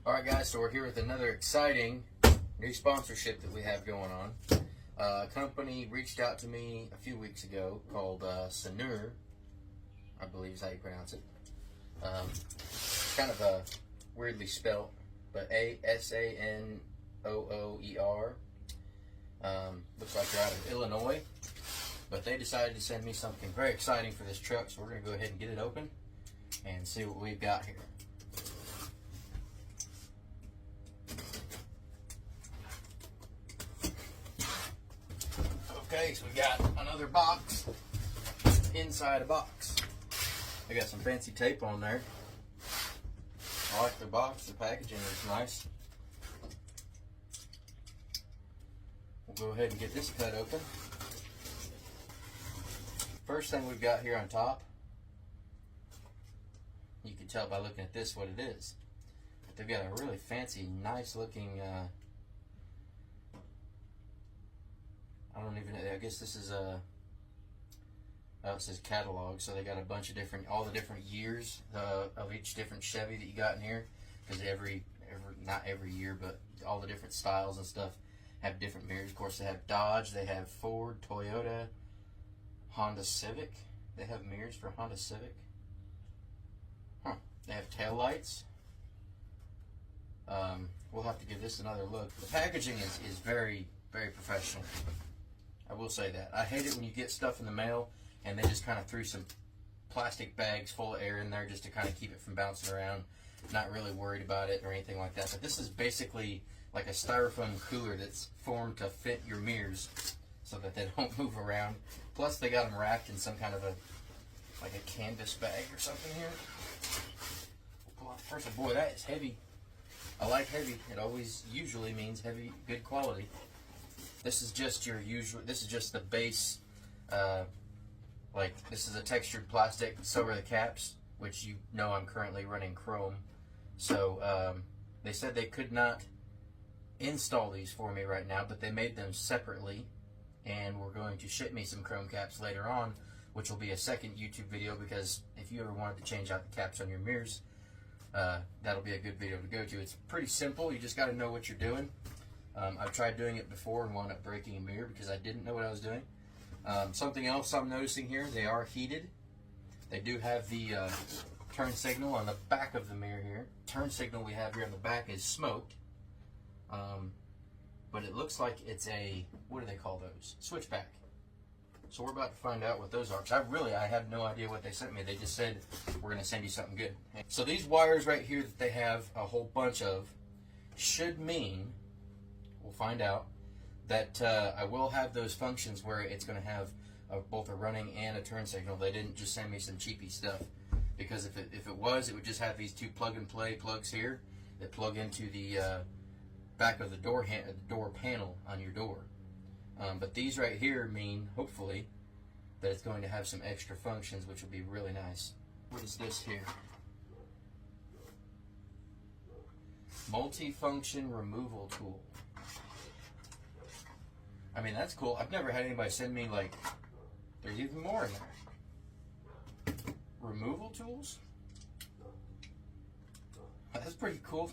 Alright guys, so we're here with another exciting new sponsorship that we have going on. A company reached out to me a few weeks ago called Sanooer, I believe is how you pronounce it. Kind of weirdly spelt, but Sanooer. Looks like they're out of Illinois, but they decided to send me something very exciting for this truck, so we're going to go ahead and get it open and see what we've got here. Okay, so we got another box inside a box. They got some fancy tape on there. I like the box, the packaging is nice. We'll go ahead and get this cut open. First thing we've got here on top, you can tell by looking at this what it is. But they've got a really fancy, nice looking I don't even know, I guess this is a, it says catalog, so they got a bunch of different, all the different years of each different Chevy that you got in here, because not every year, but all the different styles and stuff have different mirrors. Of course, they have Dodge, they have Ford, Toyota, Honda Civic. They have mirrors for Honda Civic. Huh. They have taillights. We'll have to give this another look. The packaging is very, very professional. I will say that. I hate it when you get stuff in the mail and they just kind of threw some plastic bags full of air in there just to kind of keep it from bouncing around. Not really worried about it or anything like that. But this is basically like a styrofoam cooler that's formed to fit your mirrors so that they don't move around. Plus they got them wrapped in some kind of like a canvas bag or something here. We'll pull out first. Boy, that is heavy. I like heavy. It always usually means heavy, good quality. This is just your usual, this is just the base, like this is a textured plastic, so are the caps, which you know I'm currently running chrome. So they said they could not install these for me right now, but they made them separately, and we're going to ship me some chrome caps later on, which will be a second YouTube video, because if you ever wanted to change out the caps on your mirrors, that'll be a good video to go to. It's pretty simple, you just got to know what you're doing. I've tried doing it before and wound up breaking a mirror because I didn't know what I was doing. Something else I'm noticing here, they are heated. They do have the turn signal on the back of the mirror here. Turn signal we have here on the back is smoked. But it looks like it's a, what do they call those? Switchback. So we're about to find out what those are. Because I have no idea what they sent me. They just said, we're going to send you something good. So these wires right here that they have a whole bunch of should mean, we'll find out, that I will have those functions where it's going to have both a running and a turn signal. They didn't just send me some cheapy stuff, because if it was, it would just have these two plug-and-play plugs here that plug into the back of the door panel on your door. But these right here mean, hopefully, that it's going to have some extra functions, which will be really nice. What is this here? Multi-function removal tool. I mean, that's cool. I've never had anybody send me, like, there's even more in there. Removal tools? That's pretty cool.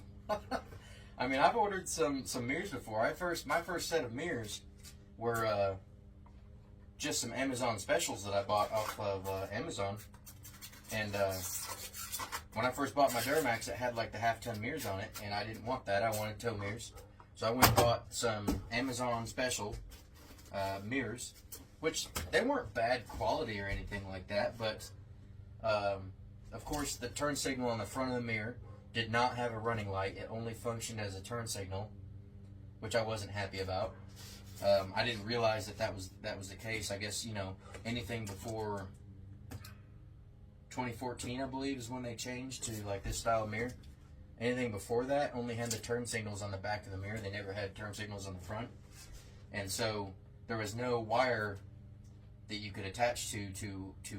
I mean, I've ordered some mirrors before. My first set of mirrors were just some Amazon specials that I bought off of Amazon. And when I first bought my Duramax, it had like the half-ton mirrors on it, and I didn't want that. I wanted tow mirrors. So I went and bought some Amazon special mirrors, which they weren't bad quality or anything like that, but of course the turn signal on the front of the mirror did not have a running light. It only functioned as a turn signal, which I wasn't happy about. I didn't realize that was the case. I guess, you know, anything before 2014, I believe, is when they changed to like this style mirror. Anything before that only had the turn signals on the back of the mirror. They never had turn signals on the front. And so there was no wire that you could attach to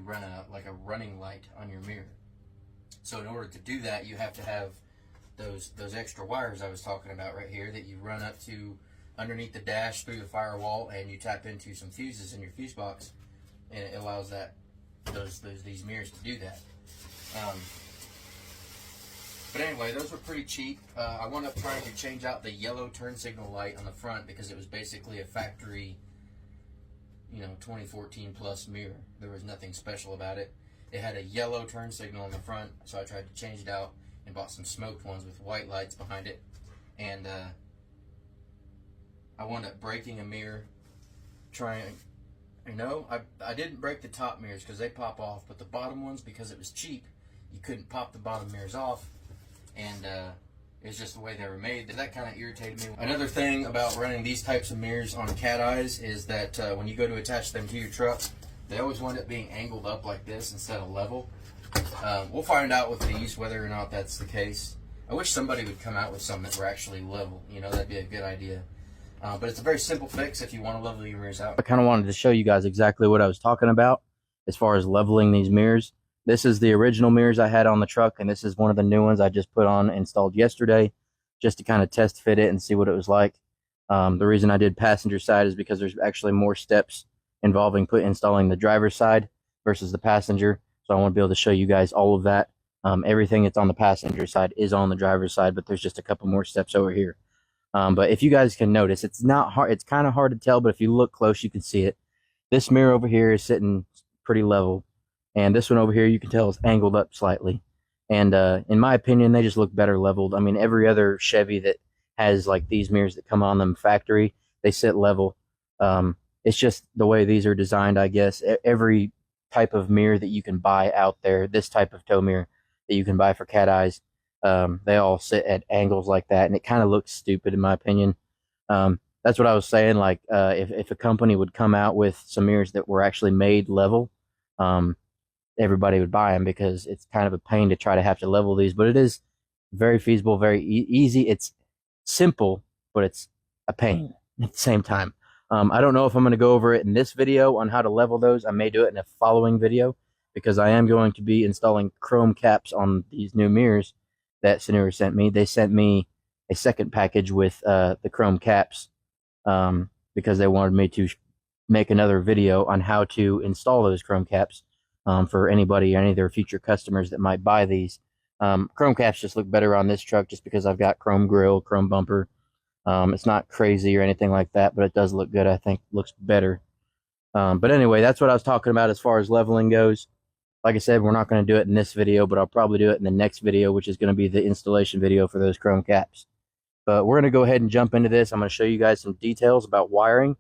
run like a running light on your mirror. So in order to do that, you have to have those extra wires I was talking about right here that you run up to underneath the dash through the firewall, and you tap into some fuses in your fuse box, and it allows these mirrors to do that. But anyway, those were pretty cheap. I wound up trying to change out the yellow turn signal light on the front because it was basically a factory, 2014 plus mirror. There was nothing special about it. It had a yellow turn signal on the front, so I tried to change it out and bought some smoked ones with white lights behind it. And I wound up breaking a mirror trying. I didn't break the top mirrors because they pop off, but the bottom ones, because it was cheap, you couldn't pop the bottom mirrors off, and it's just the way they were made. That kind of irritated me. Another thing about running these types of mirrors on cat eyes is that when you go to attach them to your truck, they always wind up being angled up like this instead of level. We'll find out with these whether or not that's the case. I wish somebody would come out with some that were actually level. That'd be a good idea. But it's a very simple fix if you want to level your mirrors out. I kind of wanted to show you guys exactly what I was talking about as far as leveling these mirrors. This is the original mirrors I had on the truck, and this is one of the new ones I just put on, installed yesterday, just to kind of test fit it and see what it was like. The reason I did passenger side is because there's actually more steps involving installing the driver's side versus the passenger. So I want to be able to show you guys all of that. Everything that's on the passenger side is on the driver's side, but there's just a couple more steps over here. But if you guys can notice, it's not hard. It's kind of hard to tell, but if you look close, you can see it. This mirror over here is sitting pretty level, and this one over here, you can tell, is angled up slightly. And in my opinion, they just look better leveled. I mean, every other Chevy that has like these mirrors that come on them factory, they sit level. It's just the way these are designed, I guess. Every type of mirror that you can buy out there, this type of tow mirror that you can buy for cat eyes, they all sit at angles like that, and it kind of looks stupid in my opinion. That's what I was saying. Like, if a company would come out with some mirrors that were actually made level, everybody would buy them, because it's kind of a pain to try to have to level these. But it is very feasible, very easy. It's simple, but it's a pain at the same time. I don't know if I'm going to go over it in this video on how to level those. I may do it in a following video, because I am going to be installing chrome caps on these new mirrors that Sanooer sent me. They sent me a second package with the chrome caps because they wanted me to make another video on how to install those chrome caps for anybody, any of their future customers that might buy these. Chrome caps just look better on this truck just because I've got chrome grill, chrome bumper. It's not crazy or anything like that, but it does look good. I think looks better. But anyway, that's what I was talking about as far as leveling goes. Like I said, we're not going to do it in this video, but I'll probably do it in the next video, which is going to be the installation video for those chrome caps. But we're going to go ahead and jump into this. I'm going to show you guys some details about wiring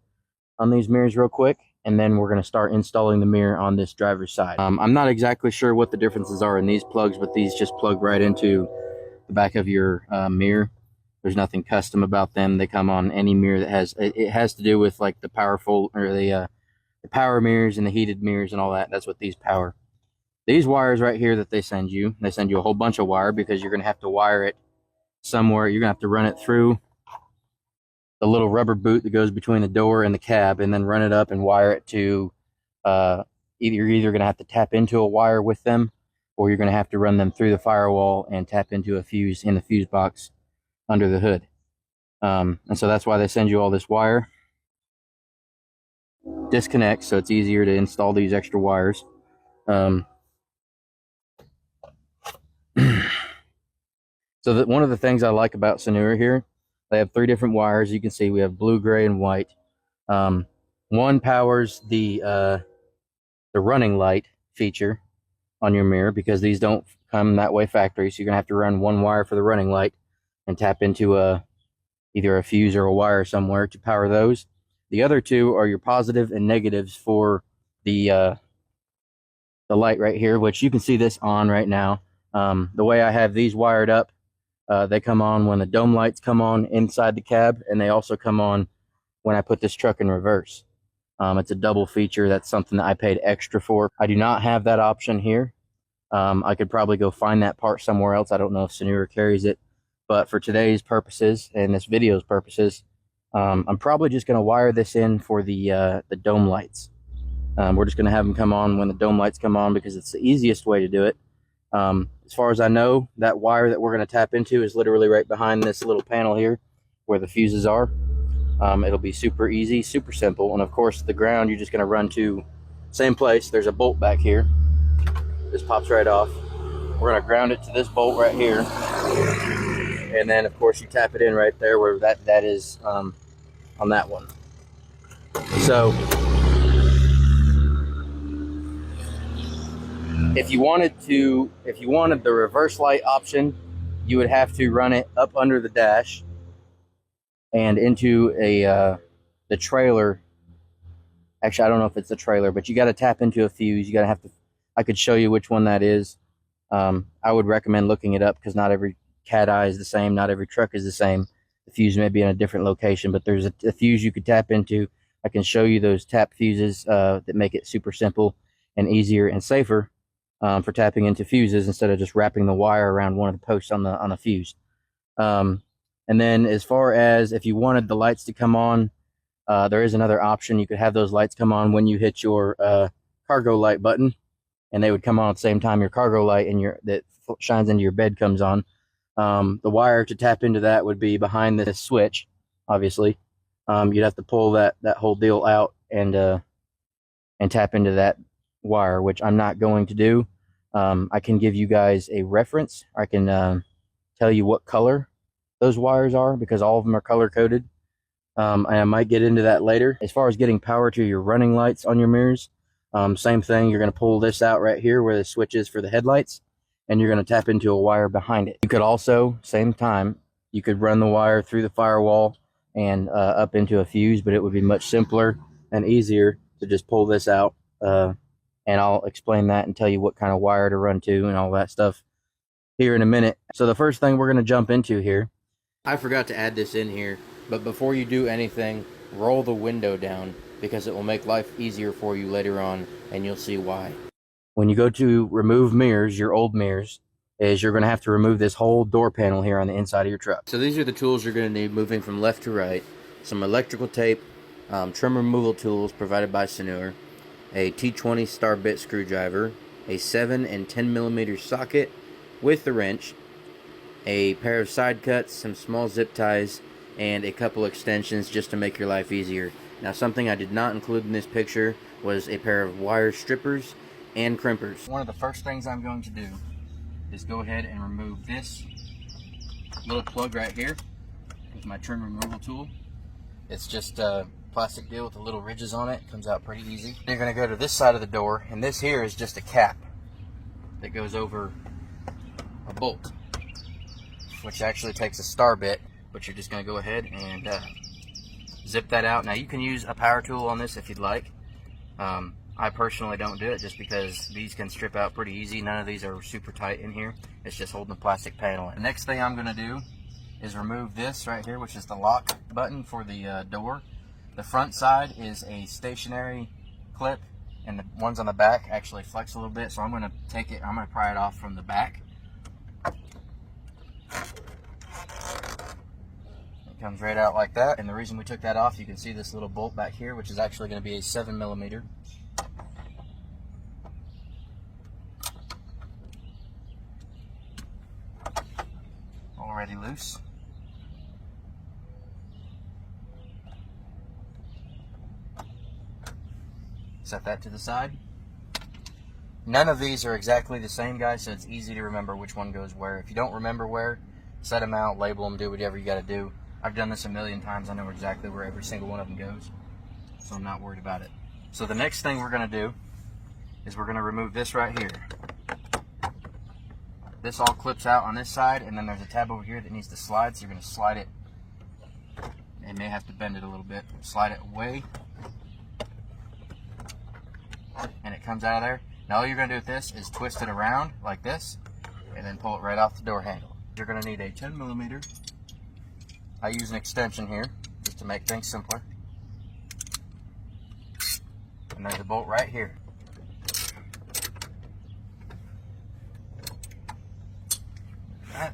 on these mirrors real quick, and then we're going to start installing the mirror on this driver's side. I'm not exactly sure what the differences are in these plugs, but these just plug right into the back of your mirror. There's nothing custom about them. They come on any mirror that has, it has to do with like the powerful, or the power mirrors and the heated mirrors and all that. That's what these power. These wires right here that they send you a whole bunch of wire, because you're going to have to wire it somewhere. You're going to have to run it through the little rubber boot that goes between the door and the cab, and then run it up and wire it to, you're either going to have to tap into a wire with them, or you're going to have to run them through the firewall and tap into a fuse in the fuse box under the hood. And so that's why they send you all this wire. Disconnect, so it's easier to install these extra wires. So that one of the things I like about Sanooer here, they have 3 different wires. You can see we have blue, gray, and white. One powers the running light feature on your mirror, because these don't come that way factory. So you're gonna have to run one wire for the running light and tap into either a fuse or a wire somewhere to power those. The other 2 are your positive and negatives for the light right here, which you can see this on right now. The way I have these wired up, they come on when the dome lights come on inside the cab, and they also come on when I put this truck in reverse. It's a double feature. That's something that I paid extra for. I do not have that option here. I could probably go find that part somewhere else. I don't know if Sanooer carries it, but for today's purposes and this video's purposes, I'm probably just going to wire this in for the dome lights. We're just going to have them come on when the dome lights come on, because it's the easiest way to do it. As far as I know, that wire that we're going to tap into is literally right behind this little panel here where the fuses are. It'll be super easy, super simple. And of course, the ground, you're just going to run to same place. There's a bolt back here. This pops right off. We're going to ground it to this bolt right here. And then of course you tap it in right there where that is on that one. So if you wanted the reverse light option, you would have to run it up under the dash and into the trailer. Actually, I don't know if it's the trailer, but you got to tap into a fuse. I could show you which one that is. I would recommend looking it up because not every cat eye is the same. Not every truck is the same. The fuse may be in a different location, but there's a fuse you could tap into. I can show you those tap fuses that make it super simple and easier and safer for tapping into fuses instead of just wrapping the wire around one of the posts on the fuse. And then as far as if you wanted the lights to come on, there is another option. You could have those lights come on when you hit your cargo light button, and they would come on at the same time your cargo light and that shines into your bed comes on. The wire to tap into that would be behind this switch, obviously. You'd have to pull that whole deal out and tap into that wire, which I'm not going to do. I can give you guys a reference. I can tell you what color those wires are because all of them are color coded. And I might get into that later. As far as getting power to your running lights on your mirrors, same thing. You're going to pull this out right here where the switch is for the headlights, and you're going to tap into a wire behind it. You could also, same time, you could run the wire through the firewall and up into a fuse, but it would be much simpler and easier to just pull this out. And I'll explain that and tell you what kind of wire to run to and all that stuff here in a minute. So the first thing we're going to jump into here, I forgot to add this in here, but before you do anything, roll the window down because it will make life easier for you later on, and you'll see why. When you go to remove mirrors, your old mirrors, you're going to have to remove this whole door panel here on the inside of your truck. So these are the tools you're going to need moving from left to right. Some electrical tape, trim removal tools provided by Sanooer, a T20 star bit screwdriver, a 7 and 10 millimeter socket with the wrench, a pair of side cuts, some small zip ties, and a couple extensions just to make your life easier. Now, something I did not include in this picture was a pair of wire strippers and crimpers. One of the first things I'm going to do is go ahead and remove this little plug right here with my trim removal tool. It's just a plastic deal with the little ridges on it. Comes out pretty easy. You're going to go to this side of the door, and this here is just a cap that goes over a bolt, which actually takes a star bit, but you're just going to go ahead and zip that out. Now, you can use a power tool on this if you'd like. I personally don't do it just because these can strip out pretty easy. None of these are super tight in here. It's just holding the plastic panel in. The next thing I'm going to do is remove this right here, which is the lock button for the door. The front side is a stationary clip, and the ones on the back actually flex a little bit, so I'm going to pry it off from the back. It comes right out like that, and the reason we took that off, you can see this little bolt back here, which is actually going to be a 7 millimeter. Already loose. Set that to the side. None of these are exactly the same, guys, so it's easy to remember which one goes where. If you don't remember where, set them out, label them, do whatever you got to do. I've done this a million times. I know exactly where every single one of them goes, so I'm not worried about it. So the next thing we're going to do is we're going to remove this right here. This all clips out on this side, and then there's a tab over here that needs to slide, so you're going to slide it. You may have to bend it a little bit. Slide it away, and it comes out of there. Now all you're going to do with this is twist it around like this, and then pull it right off the door handle. You're going to need a 10 millimeter. I use an extension here just to make things simpler. And there's a bolt right here. That.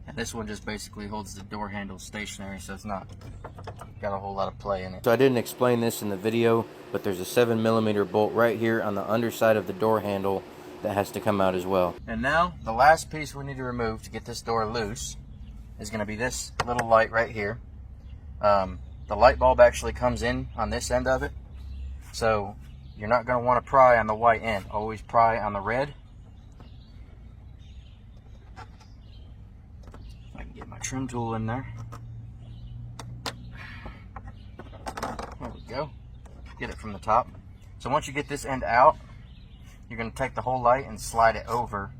And this one just basically holds the door handle stationary, so it's not got a whole lot of play in it. So I didn't explain this in the video, but there's a 7 millimeter bolt right here on the underside of the door handle that has to come out as well. And now the last piece we need to remove to get this door loose is going to be this little light right here. The the light bulb actually comes in on this end of it. So you're not going to want to pry on the white end. Always pry on the red. I can get my trim tool in there. There we go. Get it from the top. So once you get this end out, you're going to take the whole light and slide it over,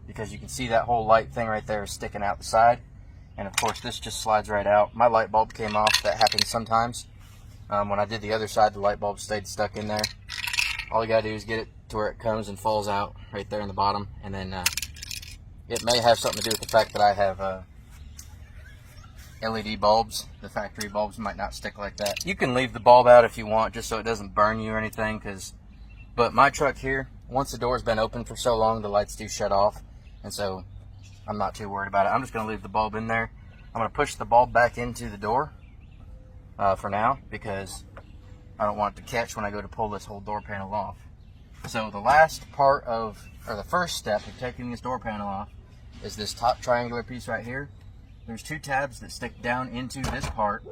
because you can see that whole light thing right there is sticking out the side. And of course this just slides right out. My light bulb came off. That happens sometimes. When I did the other side, the light bulb stayed stuck in there. All you gotta do is get it to where it comes and falls out right there in the bottom. And then it may have something to do with the fact that I have LED bulbs. The factory bulbs might not stick like that. You can leave the bulb out if you want, just so it doesn't burn you or anything. But my truck here, once the door's been open for so long, the lights do shut off. And so I'm not too worried about it. I'm just going to leave the bulb in there. I'm going to push the bulb back into the door for now, because I don't want it to catch when I go to pull this whole door panel off. So the last part of, or the first step of taking this door panel off is this top triangular piece right here. There's two tabs that stick down into this part.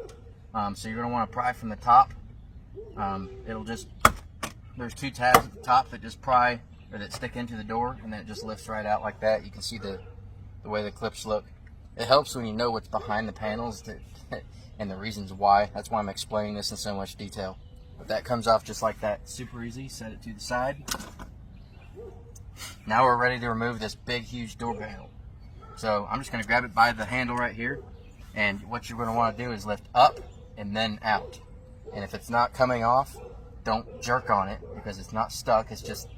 So you're going to want to pry from the top. There's two tabs at the top that just pry, or that stick into the door, and then it just lifts right out like that. You can see the way the clips look. It helps when you know what's behind the panels and the reasons why. That's why I'm explaining this in so much detail. But that comes off just like that. Super easy. Set it to the side. Now we're ready to remove this big, huge door panel. So I'm just going to grab it by the handle right here. And what you're going to want to do is lift up and then out. And if it's not coming off, don't jerk on it, because it's not stuck. It's just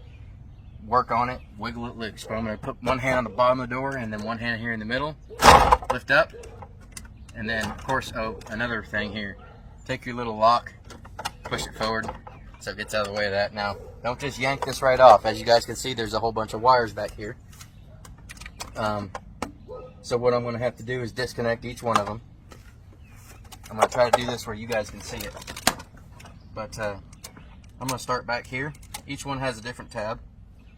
work on it, wiggle it loose. So I'm going to put one hand on the bottom of the door and then one hand here in the middle. Lift up. And then, of course, another thing here. Take your little lock, push it forward so it gets out of the way of that. Now, don't just yank this right off. As you guys can see, there's a whole bunch of wires back here. So what I'm going to have to do is disconnect each one of them. I'm going to try to do this where you guys can see it. But I'm going to start back here. Each one has a different tab.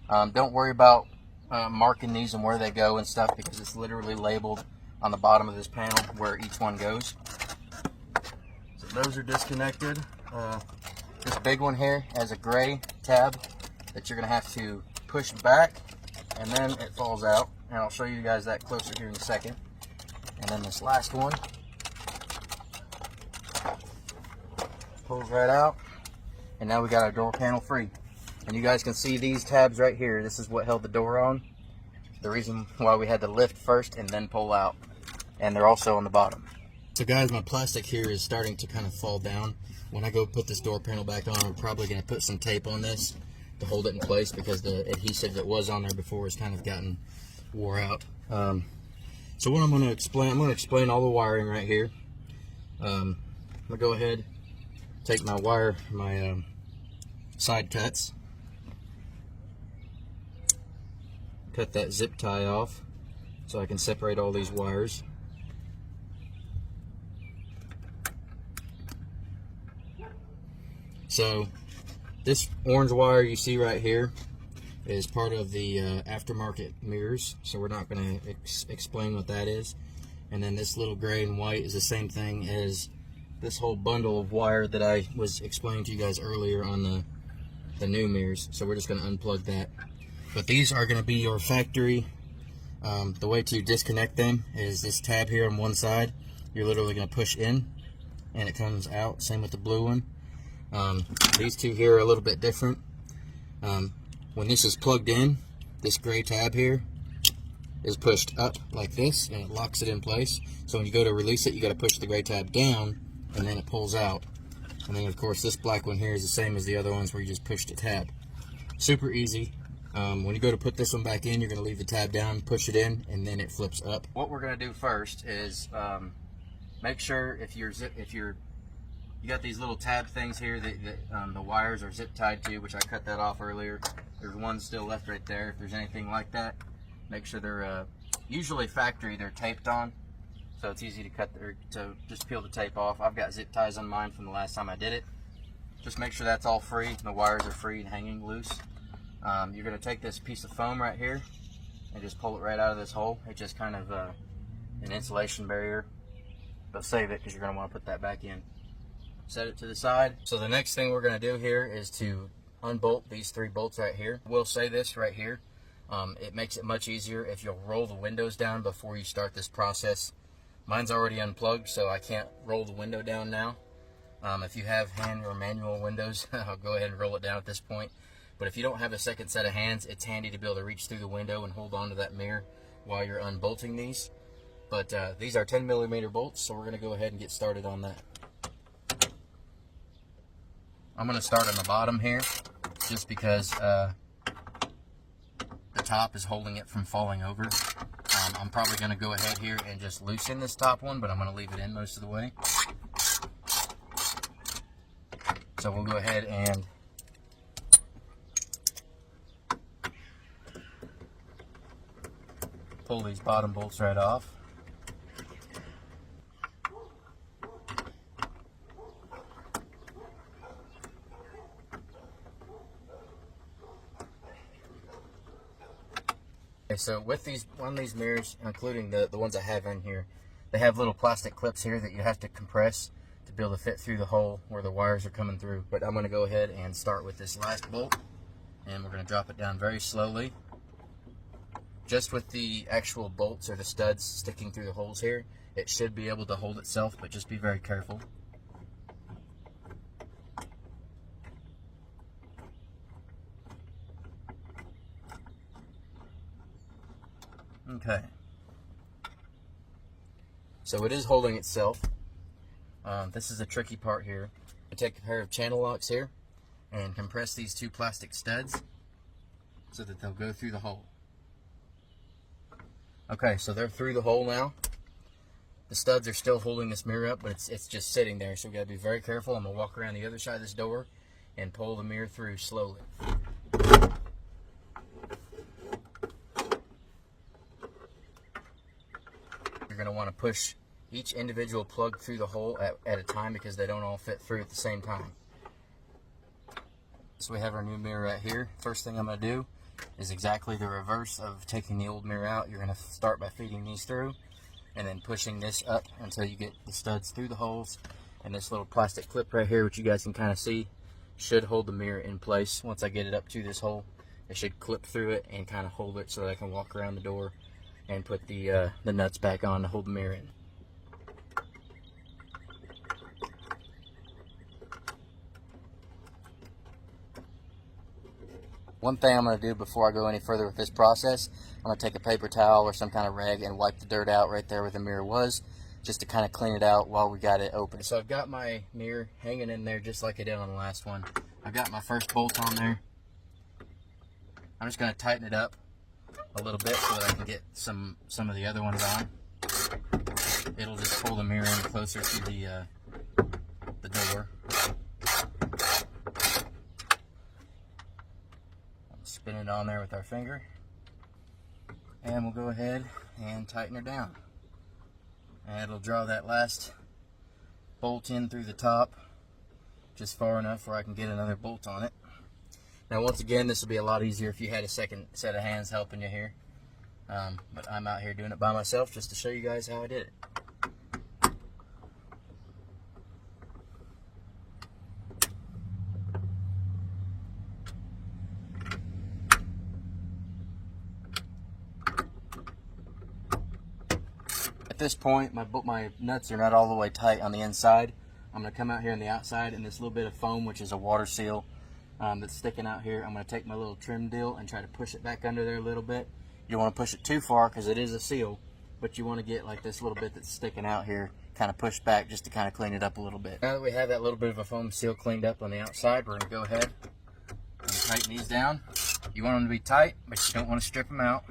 Don't worry about marking these and where they go and stuff, because it's literally labeled on the bottom of this panel where each one goes. So those are disconnected. This big one here has a gray tab that you're going to have to push back, and then it falls out. And I'll show you guys that closer here in a second. And then this last one pulls right out, and now we got our door panel free. And you guys can see these tabs right here. This is what held the door on. The reason why we had to lift first and then pull out. And they're also on the bottom. So guys, my plastic here is starting to kind of fall down. When I go put this door panel back on, I'm probably going to put some tape on this to hold it in place, because the adhesive that was on there before has kind of gotten wore out. So what I'm going to explain all the wiring right here. I'm going to go ahead, take my side cuts, cut that zip tie off so I can separate all these wires. So this orange wire you see right here is part of the aftermarket mirrors, so we're not going to explain what that is. And then this little gray and white is the same thing as this whole bundle of wire that I was explaining to you guys earlier on the new mirrors. So we're just going to unplug that. But these are going to be your factory. The way to disconnect them is this tab here on one side. You're literally going to push in and it comes out. Same with the blue one. These two here are a little bit different. When this is plugged in, this gray tab here is pushed up like this, and it locks it in place. So when you go to release it, you got to push the gray tab down, and then it pulls out. And then of course this black one here is the same as the other ones, where you just push the tab. Super easy. When you go to put this one back in, you're going to leave the tab down, push it in, and then it flips up. What we're going to do first is make sure if you got these little tab things here that the wires are zip tied to, which I cut that off earlier. There's one still left right there. If there's anything like that, make sure they're usually factory, they're taped on, so it's easy to just peel the tape off. I've got zip ties on mine from the last time I did it. Just make sure that's all free, the wires are free and hanging loose. You're going to take this piece of foam right here and just pull it right out of this hole. It's just kind of an insulation barrier, but save it because you're going to want to put that back in. set it to the side. So the next thing we're going to do here is to unbolt these 3 bolts right here. We'll say this right here. It makes it much easier if you'll roll the windows down before you start this process. Mine's already unplugged, so I can't roll the window down now. If you have hand or manual windows, I'll go ahead and roll it down at this point. But if you don't have a second set of hands, it's handy to be able to reach through the window and hold on to that mirror while you're unbolting these. But these are 10mm bolts, so we're going to go ahead and get started on that. I'm going to start on the bottom here, just because the top is holding it from falling over. I'm probably going to go ahead here and just loosen this top one, but I'm going to leave it in most of the way. So we'll go ahead and pull these bottom bolts right off. Okay, so with on these mirrors, including the ones I have in here, they have little plastic clips here that you have to compress to be able to fit through the hole where the wires are coming through. But I'm going to go ahead and start with this last bolt, and we're going to drop it down very slowly. Just with the actual bolts or the studs sticking through the holes here, it should be able to hold itself, but just be very careful. Okay. So it is holding itself. This is a tricky part here. I take a pair of channel locks here and compress these 2 plastic studs so that they'll go through the hole. Okay, so they're through the hole now. The studs are still holding this mirror up, but it's just sitting there, so we gotta be very careful. I'm gonna walk around the other side of this door and pull the mirror through slowly. You're gonna want to push each individual plug through the hole at a time, because they don't all fit through at the same time. So we have our new mirror right here. First thing I'm gonna do is exactly the reverse of taking the old mirror out. You're going to start by feeding these through and then pushing this up until you get the studs through the holes. And this little plastic clip right here, which you guys can kind of see, should hold the mirror in place. Once I get it up to this hole, it should clip through it and kind of hold it so that I can walk around the door and put the nuts back on to hold the mirror in. One thing I'm going to do before I go any further with this process, I'm going to take a paper towel or some kind of rag and wipe the dirt out right there where the mirror was, just to kind of clean it out while we got it open. So I've got my mirror hanging in there just like I did on the last one. I've got my first bolt on there. I'm just going to tighten it up a little bit so that I can get some of the other ones on. It'll just pull the mirror in closer to the door. Spin it on there with our finger, and we'll go ahead and tighten her down. And it'll draw that last bolt in through the top just far enough where I can get another bolt on it. Now once again, this would be a lot easier if you had a second set of hands helping you here, but I'm out here doing it by myself just to show you guys how I did it. At this point, my nuts are not all the way tight on the inside. I'm going to come out here on the outside, and this little bit of foam, which is a water seal that's sticking out here, I'm going to take my little trim deal and try to push it back under there a little bit. You don't want to push it too far because it is a seal, but you want to get like this little bit that's sticking out here kind of pushed back just to kind of clean it up a little bit. Now that we have that little bit of a foam seal cleaned up on the outside, we're going to go ahead and tighten these down. You want them to be tight, but you don't want to strip them out.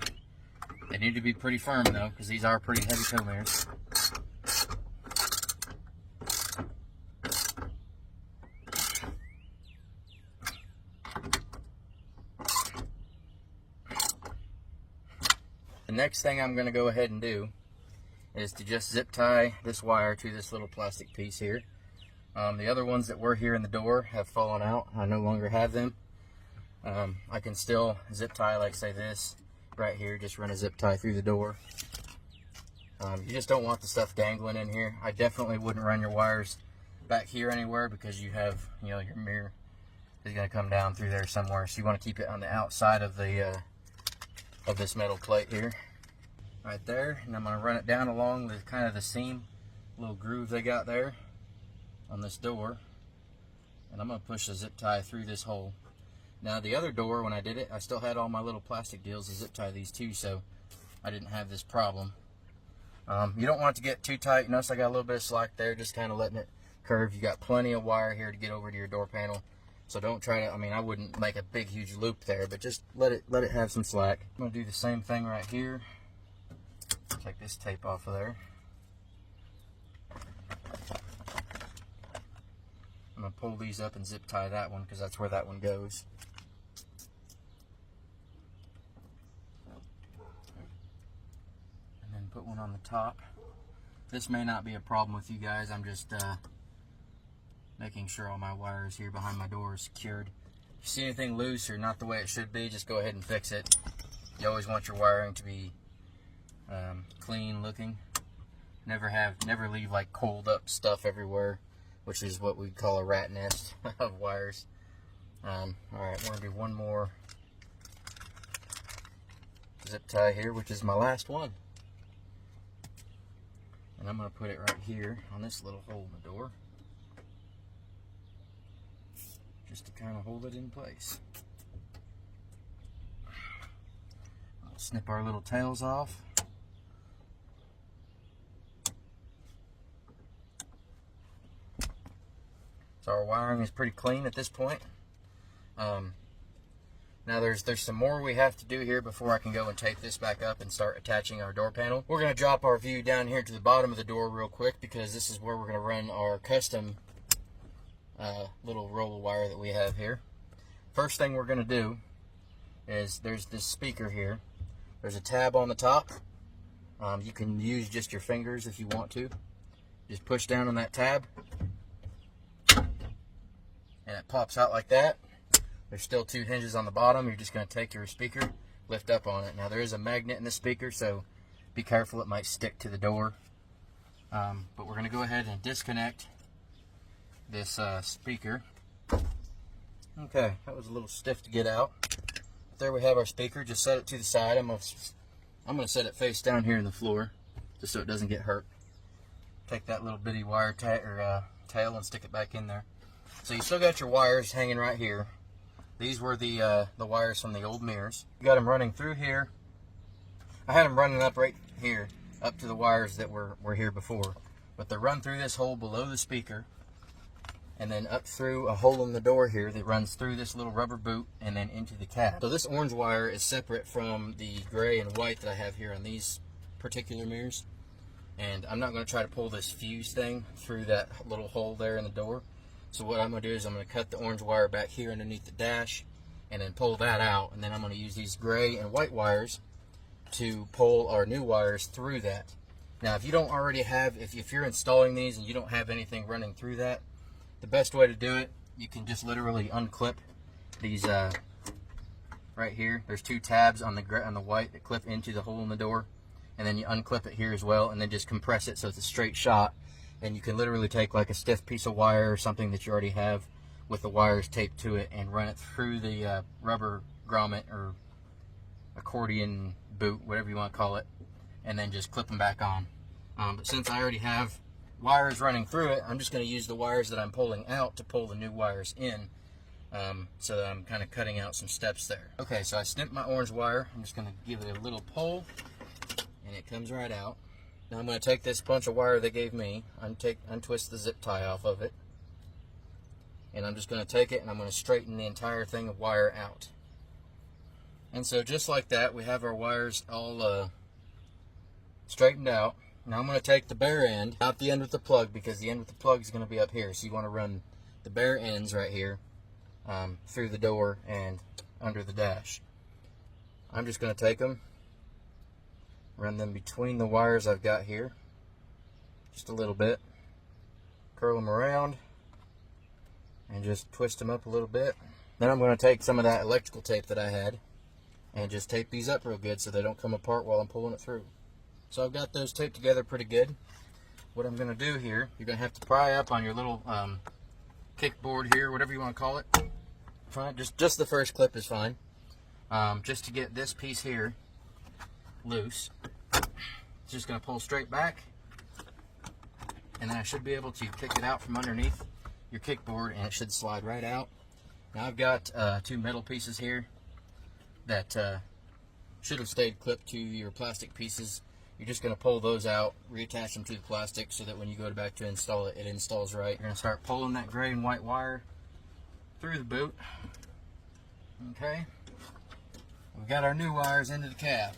They need to be pretty firm though, because these are pretty heavy tow mirrors. The next thing I'm going to go ahead and do is to just zip tie this wire to this little plastic piece here. The other ones that were here in the door have fallen out. I no longer have them. I can still zip tie, like say this right here, just run a zip tie through the door. You just don't want the stuff dangling in here. I definitely wouldn't run your wires back here anywhere, because you have, you know, your mirror is going to come down through there somewhere. So you want to keep it on the outside of the of this metal plate here, right there. And I'm going to run it down along the kind of the seam, little groove they got there on this door, and I'm going to push the zip tie through this hole. Now the other door, when I did it, I still had all my little plastic deals to zip tie these too, so I didn't have this problem. You don't want it to get too tight. Notice I got a little bit of slack there, just kind of letting it curve. You got plenty of wire here to get over to your door panel, so don't try to, I mean, I wouldn't make a big huge loop there, but just let it have some slack. I'm gonna do the same thing right here. Take this tape off of there. I'm gonna pull these up and zip tie that one, because that's where that one goes. And then put one on the top. This may not be a problem with you guys. I'm just making sure all my wires here behind my door are secured. If you see anything loose or not the way it should be, just go ahead and fix it. You always want your wiring to be clean looking. Never leave like coiled up stuff everywhere, which is what we call a rat nest of wires. Alright, we're going to do one more zip tie here, which is my last one. And I'm going to put it right here on this little hole in the door, just to kind of hold it in place. I'll snip our little tails off. So our wiring is pretty clean at this point. Now there's some more we have to do here before I can go and tape this back up and start attaching our door panel. We're going to drop our view down here to the bottom of the door real quick, because this is where we're going to run our custom little roll of wire that we have here. First thing we're going to do is, there's this speaker here. There's a tab on the top. You can use just your fingers if you want to. Just push down on that tab, and it pops out like that. There's still two hinges on the bottom. You're just going to take your speaker, lift up on it. Now there is a magnet in the speaker, so be careful, it might stick to the door. But we're going to go ahead and disconnect this speaker. Okay, that was a little stiff to get out. There we have our speaker. Just set it to the side. I'm going to set it face down here in the floor, just so it doesn't get hurt. Take that little bitty wire tail and stick it back in there. So you still got your wires hanging right here. These were the wires from the old mirrors. You got them running through here. I had them running up right here, up to the wires that were here before. But they run through this hole below the speaker, and then up through a hole in the door here that runs through this little rubber boot and then into the cab. So this orange wire is separate from the gray and white that I have here on these particular mirrors. And I'm not going to try to pull this fuse thing through that little hole there in the door. So what I'm going to do is I'm going to cut the orange wire back here underneath the dash and then pull that out. And then I'm going to use these gray and white wires to pull our new wires through that. Now if you don't already have, if you're installing these and you don't have anything running through that, the best way to do it, you can just literally unclip these right here. There's two tabs on the white that clip into the hole in the door. And then you unclip it here as well, and then just compress it so it's a straight shot. And you can literally take like a stiff piece of wire or something that you already have with the wires taped to it and run it through the rubber grommet or accordion boot, whatever you want to call it, and then just clip them back on. But since I already have wires running through it, I'm just going to use the wires that I'm pulling out to pull the new wires in, so that I'm kind of cutting out some steps there. Okay, so I snipped my orange wire. I'm just going to give it a little pull, and it comes right out. Now I'm going to take this bunch of wire they gave me, untwist the zip tie off of it, and I'm just going to take it and I'm going to straighten the entire thing of wire out. And so just like that, we have our wires all straightened out. Now I'm going to take the bare end, not the end with the plug, because the end with the plug is going to be up here. So you want to run the bare ends right here through the door and under the dash. I'm just going to take them, run them between the wires I've got here, just a little bit, curl them around, and just twist them up a little bit. Then I'm going to take some of that electrical tape that I had and just tape these up real good so they don't come apart while I'm pulling it through. So I've got those taped together pretty good. what I'm going to do here, you're going to have to pry up on your little kickboard here, whatever you want to call it. Fine, just the first clip is fine. Just to get this piece here loose. It's just going to pull straight back, and then I should be able to kick it out from underneath your kickboard, and it should slide right out. Now I've got 2 metal pieces here that should have stayed clipped to your plastic pieces. You're just going to pull those out, reattach them to the plastic so that when you go back to install it, it installs right. You're going to start pulling that gray and white wire through the boot. Okay. We've got our new wires into the cab.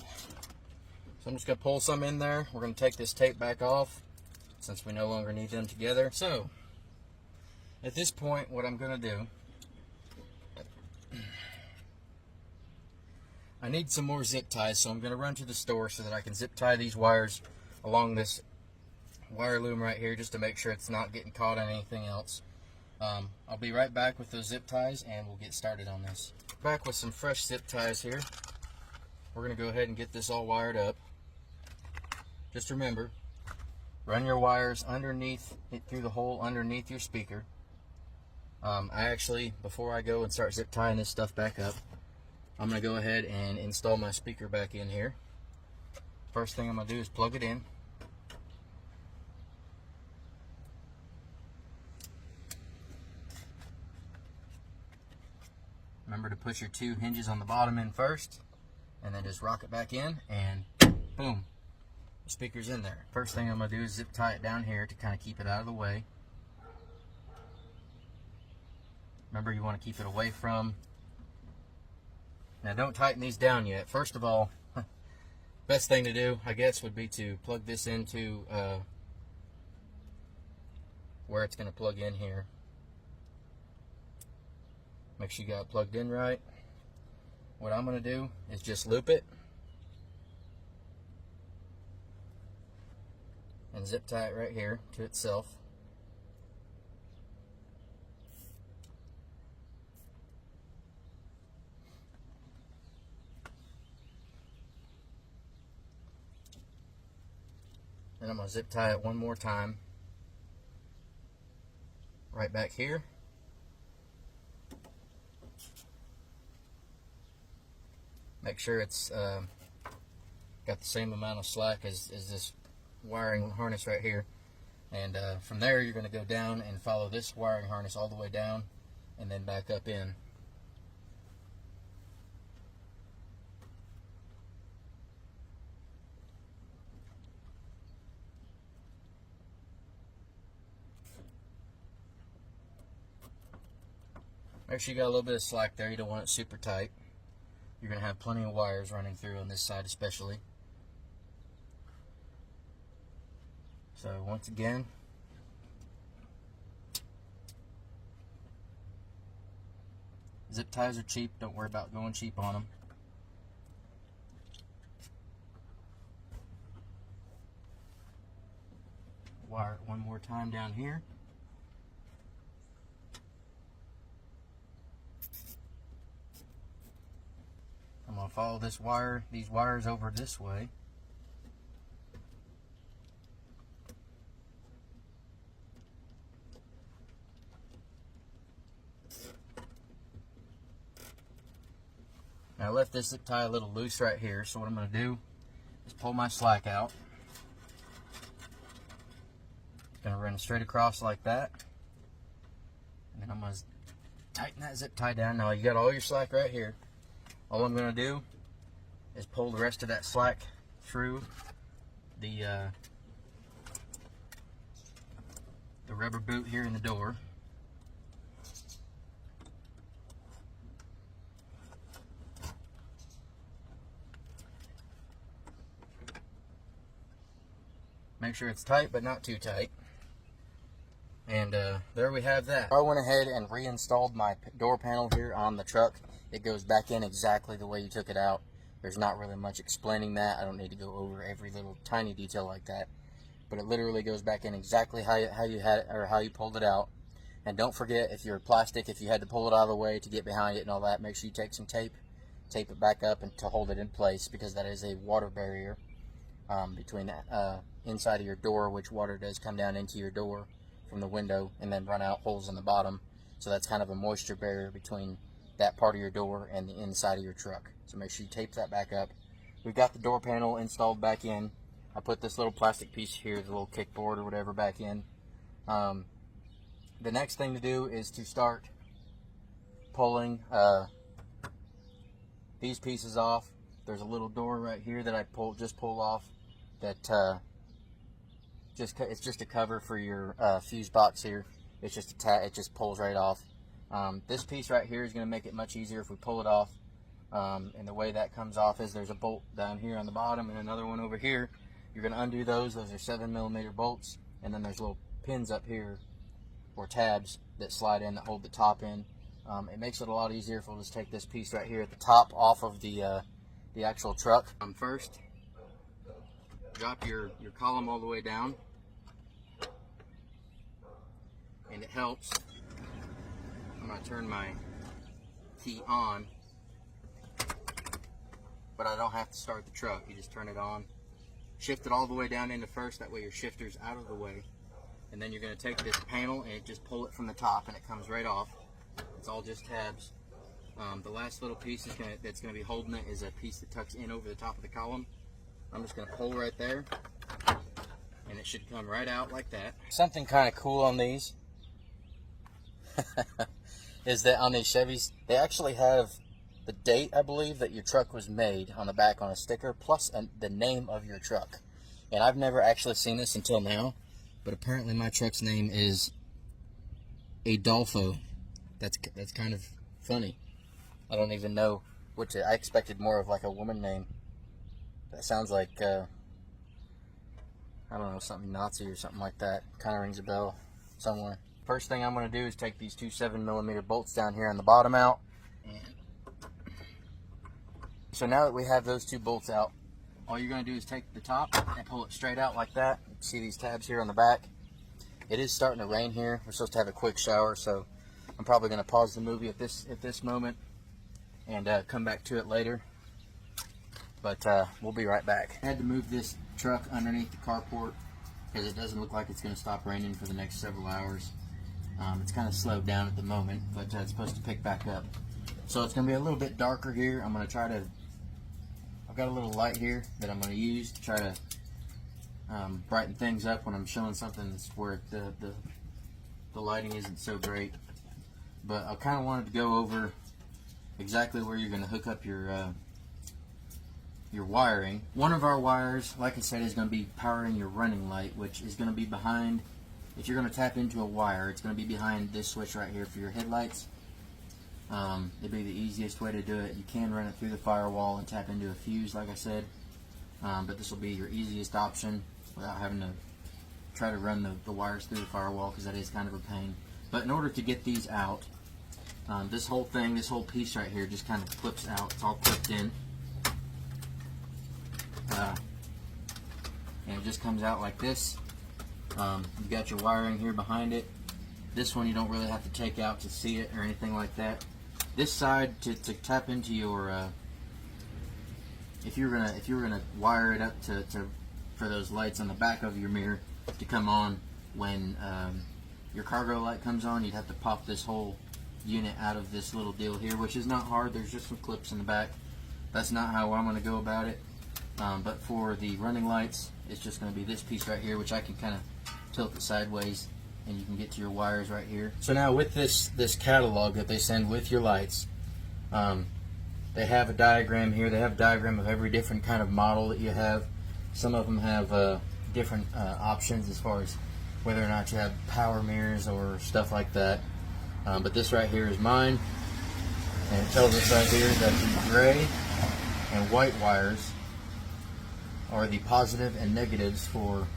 So I'm just going to pull some in there. We're going to take this tape back off since we no longer need them together. So at this point, what I'm going to do, I need some more zip ties, so I'm going to run to the store so that I can zip tie these wires along this wire loom right here just to make sure it's not getting caught on anything else. I'll be right back with those zip ties and we'll get started on this. Back with some fresh zip ties here. We're going to go ahead and get this all wired up. Just remember, run your wires underneath it through the hole underneath your speaker. I actually, before I go and start zip tying this stuff back up, I'm going to go ahead and install my speaker back in here. First thing I'm going to do is plug it in. Remember to put your 2 hinges on the bottom in first, and then just rock it back in, and boom, the speaker's in there. First thing I'm going to do is zip tie it down here to kind of keep it out of the way. Remember, you want to keep it away from. Now don't tighten these down yet. First of all, best thing to do, I guess, would be to plug this into where it's going to plug in here. Make sure you got it plugged in right. What I'm going to do is just loop it and zip tie it right here to itself. And I'm going to zip tie it one more time right back here. Make sure it's got the same amount of slack as this wiring harness right here. And from there you're going to go down and follow this wiring harness all the way down and then back up in. Make sure you got a little bit of slack there. You don't want it super tight. You're going to have plenty of wires running through on this side especially. So once again, zip ties are cheap. Don't worry about going cheap on them. Wire it one more time down here. I'm going to follow these wires over this way. Now I left this zip tie a little loose right here, so what I'm going to do is pull my slack out. Going to run straight across like that. And then I'm going to tighten that zip tie down. Now you got all your slack right here. All I'm going to do is pull the rest of that slack through the rubber boot here in the door. Make sure it's tight, but not too tight. And there we have that. I went ahead and reinstalled my door panel here on the truck. It goes back in exactly the way you took it out. There's not really much explaining that. I don't need to go over every little tiny detail like that. But it literally goes back in exactly how you had it, or how you pulled it out. And don't forget, if you're plastic, if you had to pull it out of the way to get behind it and all that, make sure you take some tape it back up and to hold it in place, because that is a water barrier between inside of your door, which water does come down into your door from the window and then run out holes in the bottom. So that's kind of a moisture barrier between that part of your door and the inside of your truck. So make sure you tape that back up. We've got the door panel installed back in. I put this little plastic piece here, the little kickboard or whatever, back in. The next thing to do is to start pulling these pieces off. There's a little door right here that I just pulled off. That it's just a cover for your fuse box here. It's just it just pulls right off. This piece right here is going to make it much easier if we pull it off. And the way that comes off is there's a bolt down here on the bottom and another one over here. You're going to undo those. Those are 7mm bolts, and then there's little pins up here or tabs that slide in that hold the top in. It makes it a lot easier if we'll just take this piece right here at the top off of the actual truck. First, drop your column all the way down, and it helps. I'm going to turn my key on, but I don't have to start the truck. You just turn it on, shift it all the way down into first, that way your shifter's out of the way, and then you're going to take this panel and just pull it from the top, and it comes right off. It's all just tabs. The last little piece that's going to be holding it is a piece that tucks in over the top of the column. I'm just going to pull right there, and it should come right out like that. Something kind of cool on these is that on these Chevys, they actually have the date, I believe, that your truck was made on the back on a sticker, plus the name of your truck. And I've never actually seen this until now, but apparently my truck's name is Adolfo. That's kind of funny. I don't even know I expected more of like a woman name. That sounds like I don't know, something Nazi or something like that. Kind of rings a bell somewhere. First thing I'm going to do is take these two 7mm bolts down here on the bottom out. So now that we have those two bolts out, all you're going to do is take the top and pull it straight out like that. See these tabs here on the back? It is starting to rain here. We're supposed to have a quick shower, so I'm probably going to pause the movie at this moment and come back to it later. But we'll be right back. I had to move this truck underneath the carport because it doesn't look like it's going to stop raining for the next several hours. It's kind of slowed down at the moment, but it's supposed to pick back up. So it's going to be a little bit darker here. I'm going to try to, I've got a little light here that I'm going to use to try to brighten things up when I'm showing something that's where the lighting isn't so great. But I kind of wanted to go over exactly where you're going to hook up your wiring. One of our wires, like I said, is going to be powering your running light, which is going to be behind, if you're going to tap into a wire, it's going to be behind this switch right here for your headlights. It'd be the easiest way to do it. You can run it through the firewall and tap into a fuse, like I said, but this will be your easiest option without having to try to run the wires through the firewall, because that is kind of a pain. But in order to get these out, this whole piece right here just kind of clips out. It's all clipped in. And it just comes out like this. You've got your wiring here behind it. This one you don't really have to take out to see it or anything like that. This side, to tap into your if you were gonna wire it up for those lights on the back of your mirror to come on when your cargo light comes on, you'd have to pop this whole unit out of this little deal here, which is not hard. There's just some clips in the back. That's not how I'm going to go about it. But for the running lights, it's just going to be this piece right here, which I can kind of tilt it sideways, and you can get to your wires right here. So now with this catalog that they send with your lights, they have a diagram here. They have a diagram of every different kind of model that you have. Some of them have different options as far as whether or not you have power mirrors or stuff like that. But this right here is mine, and it tells us right here that the gray and white wires are the positive and negatives for,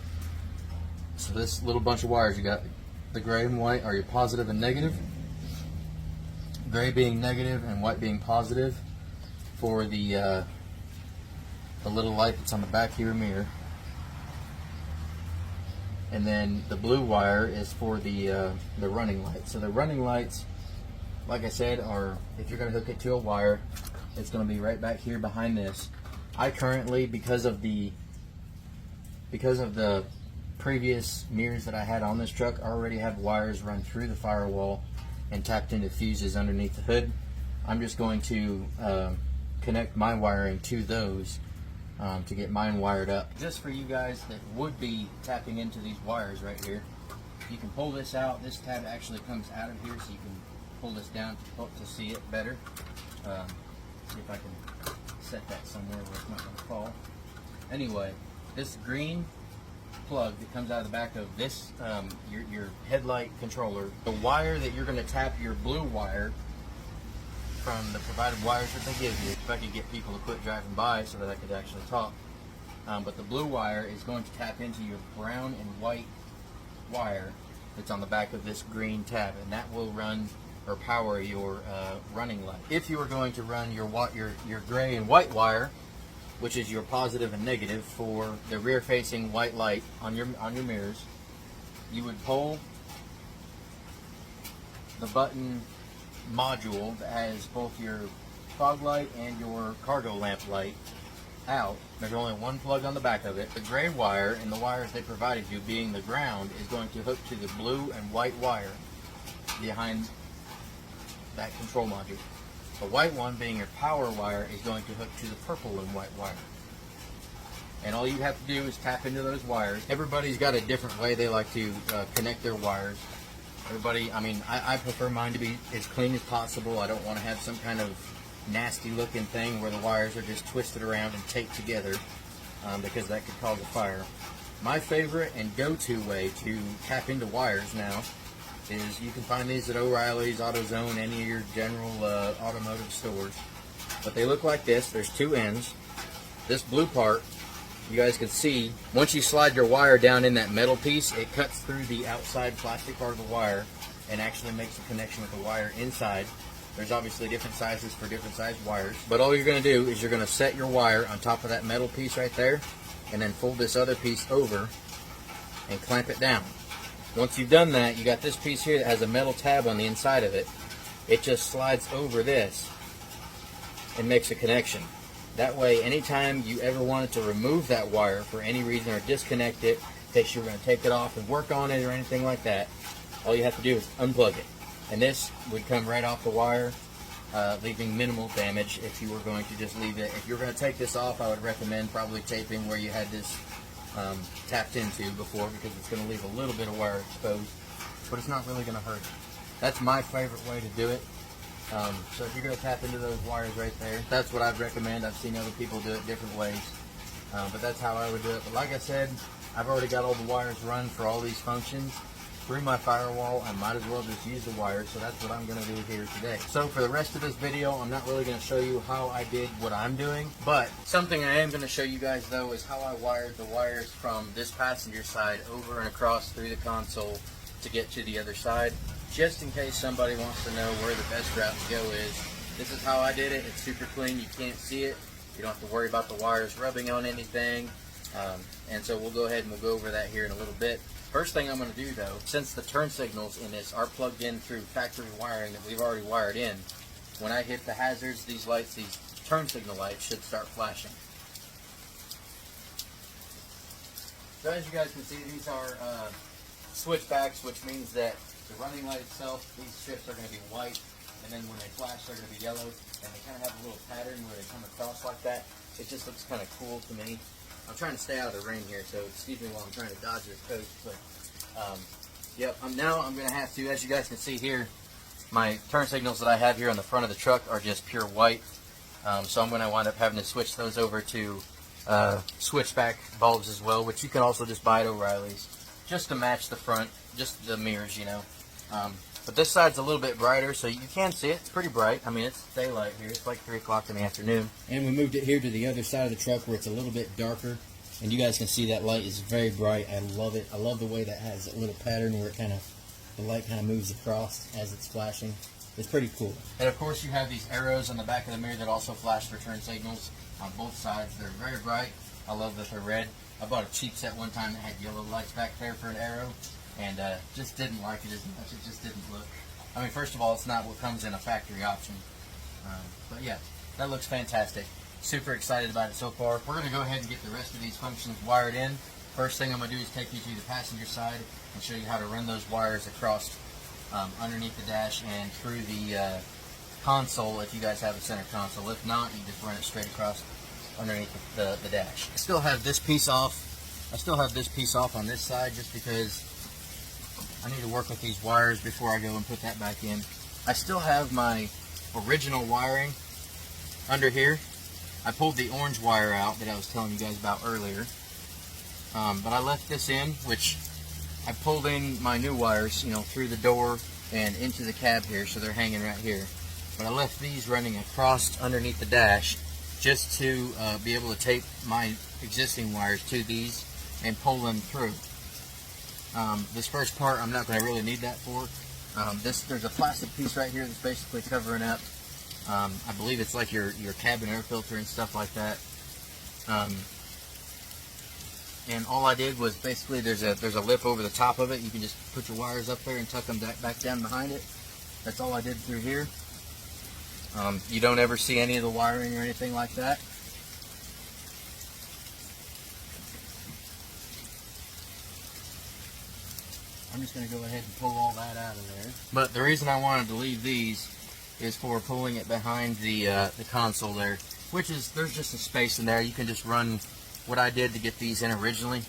so this little bunch of wires, you got the gray and white are your positive and negative, gray being negative and white being positive for the little light that's on the back of your mirror. And then the blue wire is for the running lights. So the running lights, like I said, are, if you're going to hook it to a wire, it's going to be right back here behind this. I currently, because of the because of the previous mirrors that I had on this truck, I already have wires run through the firewall and tapped into fuses underneath the hood. I'm just going to connect my wiring to those to get mine wired up. Just for you guys that would be tapping into these wires right here, you can pull this out. This tab actually comes out of here, so you can pull this down to see it better. See if I can set that somewhere where it's not going to fall. Anyway, this green plug that comes out of the back of this, your headlight controller, the wire that you're going to tap your blue wire from the provided wires that they give you. If I could get people to quit driving by so that I could actually talk. But the blue wire is going to tap into your brown and white wire that's on the back of this green tab, and that will run or power your running light. If you are going to run your gray and white wire, which is your positive and negative for the rear facing white light on your mirrors, you would pull the button module that has both your fog light and your cargo lamp light out. There's only one plug on the back of it. The gray wire and the wires they provided you, being the ground, is going to hook to the blue and white wire behind that control module. The white one, being your power wire, is going to hook to the purple and white wire. And all you have to do is tap into those wires. Everybody's got a different way they like to connect their wires. Everybody, I mean, I prefer mine to be as clean as possible. I don't want to have some kind of nasty looking thing where the wires are just twisted around and taped together, because that could cause a fire. My favorite and go-to way to tap into wires now is you can find these at O'Reilly's, AutoZone, any of your general automotive stores. But they look like this. There's two ends. This blue part, you guys can see, once you slide your wire down in that metal piece, it cuts through the outside plastic part of the wire and actually makes a connection with the wire inside. There's obviously different sizes for different size wires. But all you're going to do is you're going to set your wire on top of that metal piece right there, and then fold this other piece over and clamp it down. Once you've done that, you got this piece here that has a metal tab on the inside of it. It just slides over this and makes a connection. That way, anytime you ever wanted to remove that wire for any reason or disconnect it, in case you were going to take it off and work on it or anything like that, all you have to do is unplug it. And this would come right off the wire, leaving minimal damage if you were going to just leave it. If you're going to take this off, I would recommend probably taping where you had this tapped into before, because it's going to leave a little bit of wire exposed, but it's not really going to hurt. That's my favorite way to do it. So if you're going to tap into those wires right there, that's what I'd recommend. I've seen other people do it different ways, but that's how I would do it. But like I said, I've already got all the wires run for all these functions through my firewall. I might as well just use the wires, so that's what I'm going to do here today. So for the rest of this video, I'm not really going to show you how I did what I'm doing, but something I am going to show you guys though is how I wired the wires from this passenger side over and across through the console to get to the other side, just in case somebody wants to know where the best route to go is. This is how I did it. It's super clean. You can't see it. You don't have to worry about the wires rubbing on anything. And so we'll go ahead and we'll go over that here in a little bit. First thing I'm going to do though, since the turn signals in this are plugged in through factory wiring that we've already wired in, when I hit the hazards, these lights, these turn signal lights should start flashing. So as you guys can see, these are switchbacks, which means that the running light itself, these shifts are going to be white, and then when they flash, they're going to be yellow, and they kind of have a little pattern where they come across like that. It just looks kind of cool to me. I'm trying to stay out of the rain here, so excuse me while I'm trying to dodge this coast. But yep, now I'm going to have to, as you guys can see here, my turn signals that I have here on the front of the truck are just pure white. So I'm going to wind up having to switch those over to switchback bulbs as well, which you can also just buy at O'Reilly's, just to match the front, just the mirrors, you know. But this side's a little bit brighter, so you can see it. It's pretty bright. I mean, it's daylight here. It's like 3 o'clock in the afternoon. And we moved it here to the other side of the truck where it's a little bit darker. And you guys can see that light is very bright. I love it. I love the way that has a little pattern where it the light kind of moves across as it's flashing. It's pretty cool. And of course, you have these arrows on the back of the mirror that also flash for turn signals on both sides. They're very bright. I love that they're red. I bought a cheap set one time that had yellow lights back there for an arrow, and just didn't like it as much. It just didn't look. I mean, first of all, it's not what comes in a factory option. But yeah, that looks fantastic. Super excited about it so far. We're going to go ahead and get the rest of these functions wired in. First thing I'm going to do is take you to the passenger side and show you how to run those wires across underneath the dash and through the console if you guys have a center console. If not, you just run it straight across underneath the dash. I still have this piece off. On this side just because I need to work with these wires before I go and put that back in. I still have my original wiring under here. I pulled the orange wire out that I was telling you guys about earlier. But I left this in, which I pulled in my new wires, you know, through the door and into the cab here, so they're hanging right here. But I left these running across underneath the dash just to be able to tape my existing wires to these and pull them through. This first part I'm not going to really need that for. There's a plastic piece right here that's basically covering up, I believe it's like your cabin air filter and stuff like that. And all I did was basically there's a lip over the top of it. You can just put your wires up there and tuck them back down behind it. That's all I did through here. You don't ever see any of the wiring or anything like that. I'm just going to go ahead and pull all that out of there. But the reason I wanted to leave these is for pulling it behind the console there, which is, there's just a space in there. You can just run what I did to get these in originally.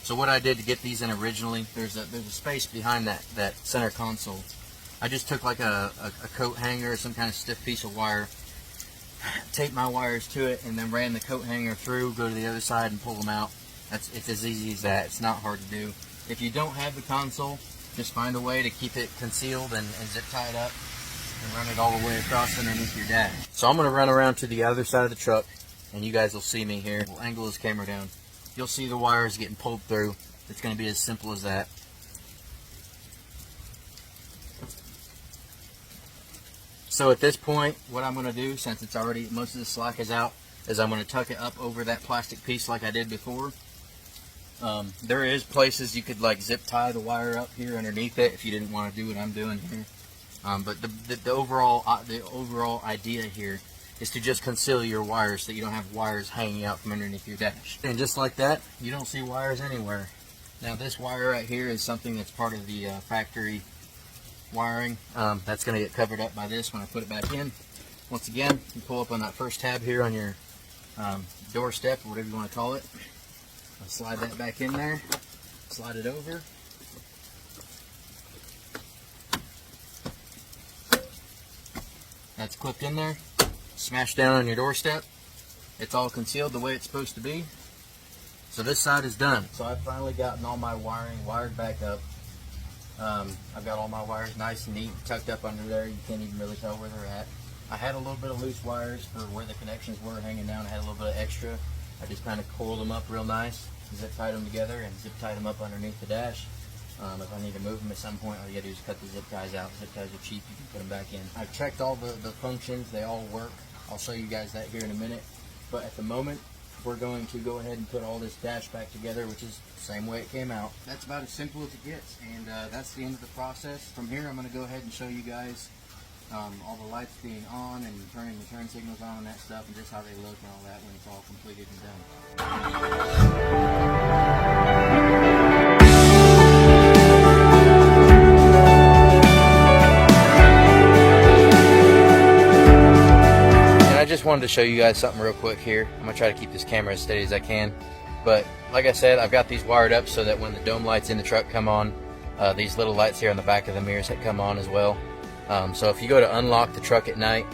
So what I did to get these in originally, there's a space behind that center console. I just took like a coat hanger or some kind of stiff piece of wire, taped my wires to it, and then ran the coat hanger through, go to the other side and pull them out. It's as easy as that. It's not hard to do. If you don't have the console, just find a way to keep it concealed and zip tie it up and run it all the way across underneath your dash. So I'm going to run around to the other side of the truck and you guys will see me here. We'll angle this camera down. You'll see the wires getting pulled through. It's going to be as simple as that. So at this point, what I'm going to do, since it's already, most of the slack is out, is I'm going to tuck it up over that plastic piece like I did before. There is places you could like zip tie the wire up here underneath it if you didn't want to do what I'm doing here. But the overall idea here is to just conceal your wires so that you don't have wires hanging out from underneath your dash. And just like that, you don't see wires anywhere. Now this wire right here is something that's part of the factory wiring. That's going to get covered up by this when I put it back in. Once again, you pull up on that first tab here on your doorstep or whatever you want to call it. I'll slide that back in there, slide it over. That's clipped in there, smash down on your doorstep. It's all concealed the way it's supposed to be. So this side is done. So I've finally gotten all my wiring wired back up. I've got all my wires nice and neat, tucked up under there. You can't even really tell where they're at. I had a little bit of loose wires for where the connections were hanging down. I had a little bit of extra. I just kind of coiled them up real nice, zip tied them together, and zip tied them up underneath the dash. If I need to move them at some point, all you gotta do is cut the zip ties out. Zip ties are cheap, you can put them back in. I've checked all the functions, they all work. I'll show you guys that here in a minute. But at the moment, we're going to go ahead and put all this dash back together, which is the same way it came out. That's about as simple as it gets, and that's the end of the process. From here, I'm gonna go ahead and show you guys all the lights being on and turning the turn signals on and that stuff, and just how they look and all that when it's all completed and done. And I just wanted to show you guys something real quick here. I'm gonna try to keep this camera as steady as I can, but like I said, I've got these wired up so that when the dome lights in the truck come on, these little lights here on the back of the mirrors that come on as well. So if you go to unlock the truck at night,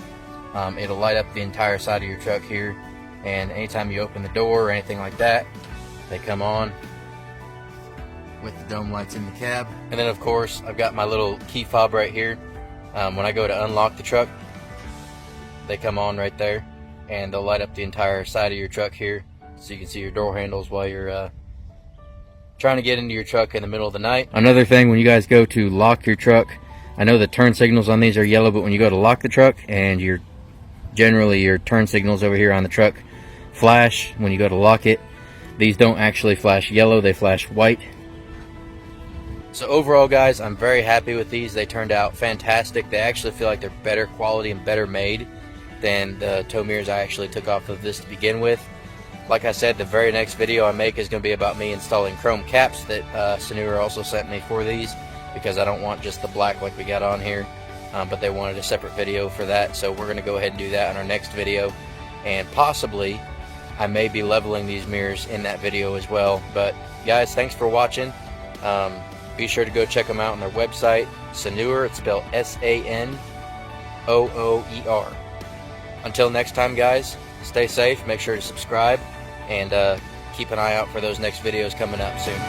it'll light up the entire side of your truck here, and anytime you open the door or anything like that, they come on with the dome lights in the cab. And then of course I've got my little key fob right here. When I go to unlock the truck, they come on right there, and they'll light up the entire side of your truck here, so you can see your door handles while you're trying to get into your truck in the middle of the night. Another thing, when you guys go to lock your truck, I know the turn signals on these are yellow, but when you go to lock the truck and generally your turn signals over here on the truck flash, when you go to lock it, these don't actually flash yellow, they flash white. So overall guys, I'm very happy with these. They turned out fantastic. They actually feel like they're better quality and better made than the tow mirrors I actually took off of this to begin with. like I said, the very next video I make is going to be about me installing chrome caps that Sanooer also sent me for these, because I don't want just the black like we got on here, but they wanted a separate video for that. So we're going to go ahead and do that in our next video, and possibly I may be leveling these mirrors in that video as well. But guys, thanks for watching. Be sure to go check them out on their website, Sanooer. It's spelled SANOOER. Until next time, guys, stay safe, make sure to subscribe, and keep an eye out for those next videos coming up soon.